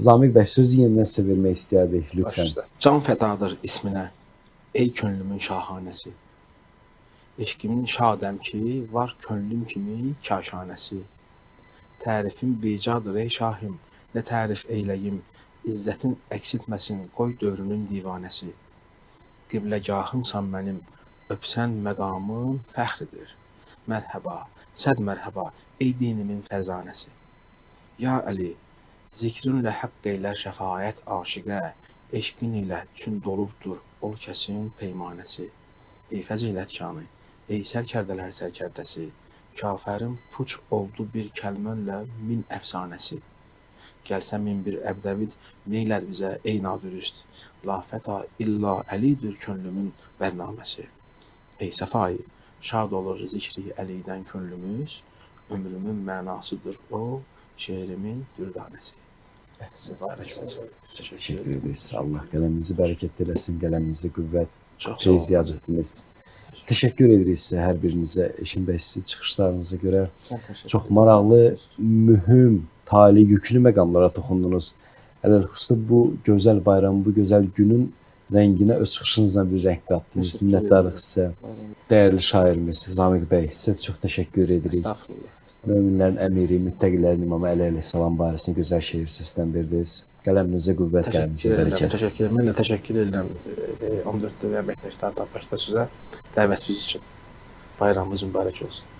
Zamiq bəy, sözü yenidən sizə vermək istəyərdik, lütfən. Can fədadır isminə, ey könlümün şahanəsi. Eşqimin şadəm ki, var könlüm kimi kaşanəsi. Tərifim bicadır ey şahim, nə tərif eyləyim, İzzətin əksiltməsin, qoy dövrünün divanəsi. Qibləgahımsan mənim, öpsən məqamın fəxridir. Mərhəba, səd mərhəba, ey dinimin fərzanəsi. Ya Əli, zikrinlə haqq eylər şəfaət aşiqə, eşqin ilə çün dolubdur, ol kəsin peymanəsi. Ey fəzilətkanı, ey sərkərdələr sərkərdəsi, kafərin puç oldu bir kəlmənlə min əfsanəsi. Gəlsə min bir əbdəvid, neylər bizə ey nadürüst, la fəta illa Əlidir könlümün bərnaməsi. Ey səfayı, şad olur zikri Əlidən könlümüz, ömrümün mənasıdır o, şeirimin dürdanəsi. Teşekkür ederiz. Allah qələminizi bərəkət eləsin, qələminizi qüvvət, Çox feyziyyat etdiniz. Teşekkür ederiz sizə, hər birinizə, Eşim bəy, sizin çıxışlarınıza görə çox maraqlı, mühüm, tali yüklü məqamlara toxundunuz. Ələlxüsusda bu gözəl bayram, bu gözəl günün rənginə öz çıxışınızla bir rəng qatdınız. Minnətdarıq sizə. Dəyərli şairimiz Zamiq bəy, sizə çox təşəkkür edirik. Möminlərin əmiri, müttəqilərin imamı Əli əleyhissalam barəsində gözəl şeir səsləndirdiniz. Qələminizə qüvvət, qələminizə bərəkət. Təşəkkür edirəm. Mən də təşəkkür edirəm 14 dövrə əməkdaşlar, tapdaşlar sizə dəvətiniz üçün. Bayramınız mübarək olsun.